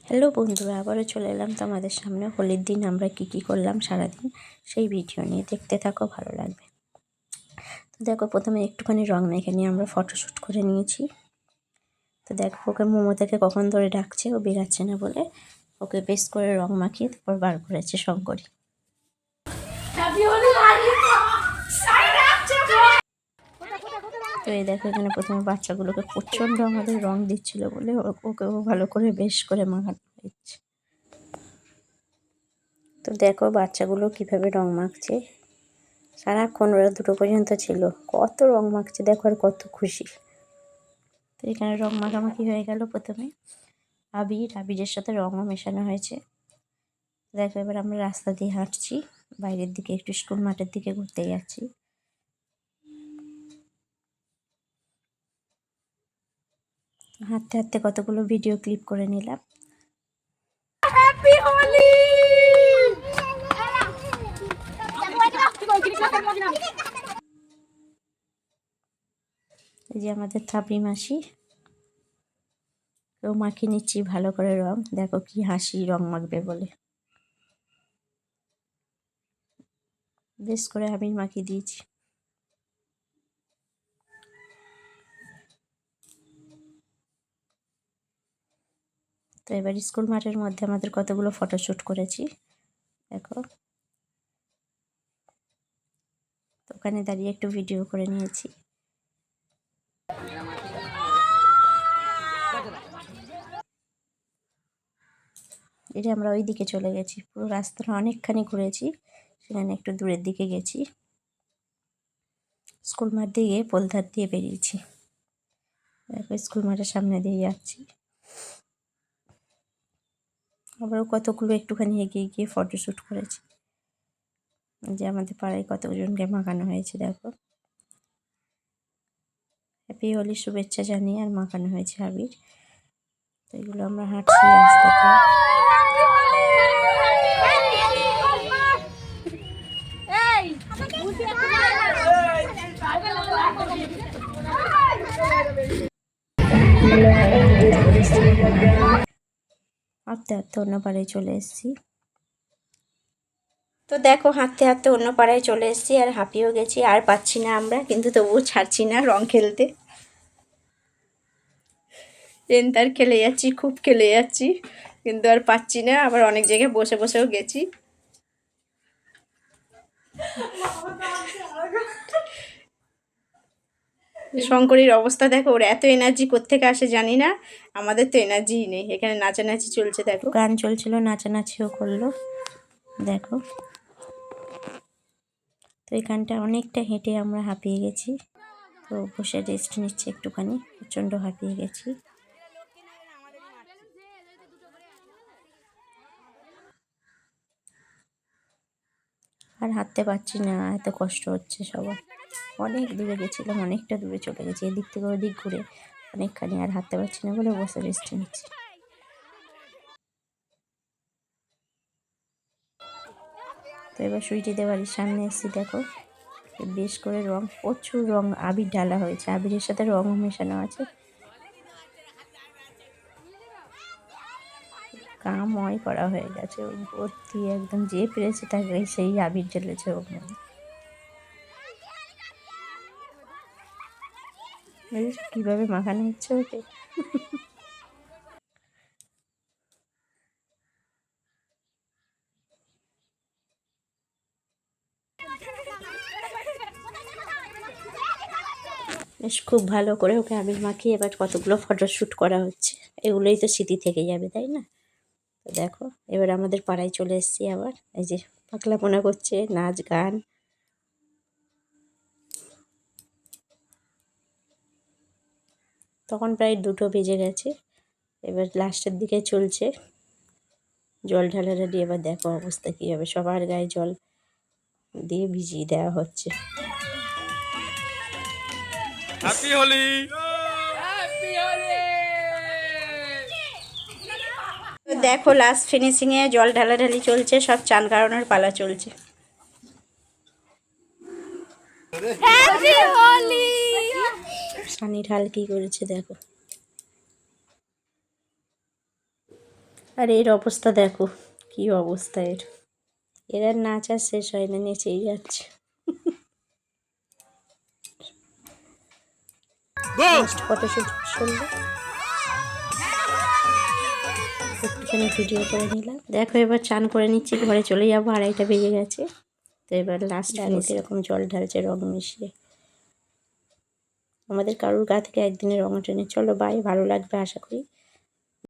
Hello বন্ধুরা, আবারও চলে এলাম তোমাদের সামনে। হোলির দিন আমরা কি করলাম সারাদিন সেই ভিডিও নিয়ে, দেখতে থাকো, ভালো লাগবে। তো দেখো, প্রথমে একটুখানি রং মেখে নিয়ে আমরা ফটোশ্যুট করে নিয়েছি। তো দেখো, ওকে মোমো থেকে কখন ধরে ডাকছে, ও বেরাচ্ছে না বলে ওকে বেশ করে রং মাখিয়ে তারপর বার করেছে শঙ্করী। তো এই দেখো, এখানে প্রথমে বাচ্চাগুলোকে প্রচণ্ড আমাদের রং দিচ্ছিল বলে ওকেও ভালো করে বেশ করে মাখানো হয়েছে। তো দেখো বাচ্চাগুলো কিভাবে রং মাখছে, সারাক্ষণ ওরা 2টো পর্যন্ত ছিল, কত রং মাখছে দেখো, আর কত খুশি। তো এখানে রং মাখামাখি হয়ে গেল। প্রথমে আবিরের সাথে রঙও মেশানো হয়েছে। দেখো এবার আমরা রাস্তা দিয়ে হাঁটছি, বাইরের দিকে একটু স্কুল মাঠের দিকে ঘুরতে যাচ্ছি। হাঁটতে হাঁটতে কতগুলো ভিডিও ক্লিপ করে নিলাম। হ্যাপি হোলি! এই যে আমাদের থাপড়ি মাসি, তো মাখিয়ে নিচ্ছি ভালো করে রং। দেখো কি হাসি রং মাখবে বলে, বেশ করে আবির মাখিয়ে দিয়েছি। তো এবার স্কুল মাঠের মধ্যে আমাদের কতগুলো ফটোশ্যুট করেছি দেখো। তো ওখানে দাঁড়িয়ে একটু ভিডিও করে নিয়েছি। এটা আমরা ওই দিকে চলে গেছি, পুরো রাস্তাটা অনেকখানি ঘুরেছি, সেখানে একটু দূরের দিকে গেছি। স্কুল মাঠ দিয়ে পোলধার দিয়ে বেরিয়েছি। দেখো স্কুল মাঠের সামনে দিয়ে যাচ্ছি। আবারও কতগুলো একটুখানি এগিয়ে গিয়ে ফটোশ্যুট করেছি। যে আমাদের পাড়ায় কতজনকে মাখানো হয়েছে দেখো। হ্যাপি হোলির শুভেচ্ছা জানিয়ে আর মাখানো হয়েছে আবির। তো এগুলো আমরা হাঁটছি রাস্তাতে। হাঁটতে হাঁটতে অন্য পাড়ায় চলে এসেছি। তো দেখো হাঁটতে হাঁটতে অন্য পাড়ায় চলে এসেছি, আর হাঁপিয়েও গেছি, আর পাচ্ছি না আমরা, কিন্তু তবুও ছাড়ছি না রং খেলতে। তার খেলে যাচ্ছি, খুব খেলে যাচ্ছি, কিন্তু আর পাচ্ছি না। আবার অনেক জায়গায় বসে বসেও গেছি। শঙ্করীর অবস্থা দেখো, ওর এত এনার্জি কোত্থেকে আসে জানি না, আমাদের তো এনার্জিই নেই। এখানে নাচানাচি চলছে দেখো, গান চলছিল, নাচানাচিও করলো দেখো। তো এখানটা অনেকটা হেঁটে আমরা হাঁপিয়ে গেছি। তো বসে রেস্ট নিচ্ছে একটুখানি, প্রচণ্ড হাঁপিয়ে গেছি। আর হাঁটতে পারছি না, এত কষ্ট হচ্ছে সবার। অনেক দূরে গেছিলাম, অনেকটা দূরে চলে গেছি, এদিক থেকে ওদিক ঘুরে অনেকখানি, আর হাঁটতে পারছি না বলে বসে রেস্ট নিচ্ছি। তো এবার সুইটিদের বাড়ির সামনে এসেছি দেখো, বেশ করে রং, প্রচুর রং আবির ঢালা হয়েছে, আবিরের সাথে রঙও মেশানো আছে। কাময় করা হয়ে গেছে, ভর্তি একদম, যে পেরেছে তাকে সেই আবির ঢেলেছে ওর মধ্যে। কিভাবে মাখানো হচ্ছে ওকে। বেশ খুব ভালো করে ওকে আবির মাখিয়ে এবার কতগুলো ফটোশ্যুট করা হচ্ছে, এগুলোই তো স্মৃতি থেকে যাবে তাই না। তো দেখো এবার আমাদের পাড়ায় চলে এসেছি আবার, এই যে পাগলামোনা করছে, নাচ গান। তখন প্রায় 2টো বেজে গেছে, এবার লাস্টের দিকে চলছে জল ঢালাঢালি। এবার দেখো অবস্থা কী হবে, সবার গায়ে জল দিয়ে ভিজিয়ে দেওয়া হচ্ছে। হ্যাপি হোলি! দেখো লাস্ট ফিনিশিংয়ে জল ঢালাঢালি চলছে, সব চান করানোর পালা চলছে। সানি ঢাল কি করেছে দেখো। আর এর অবস্থা দেখো, কি অবস্থা এর। এরা নাচ আর শেষ হয় না, নেচেই যাচ্ছে। লাস্ট ফটোশ্যুট চললো, একটুখানি ভিডিও করে নিলাম। দেখো এবার চান করে নিচ্ছি, ঘরে চলে যাবো, 2:30টা বেজে গেছে। তো এবার লাস্ট লুক এরকম জল ঢালছে রং মিশিয়ে। আমাদের কারুর গা থেকে একদিনের রং ওঠেনি। চলো বাই, ভালো লাগবে আশা করি।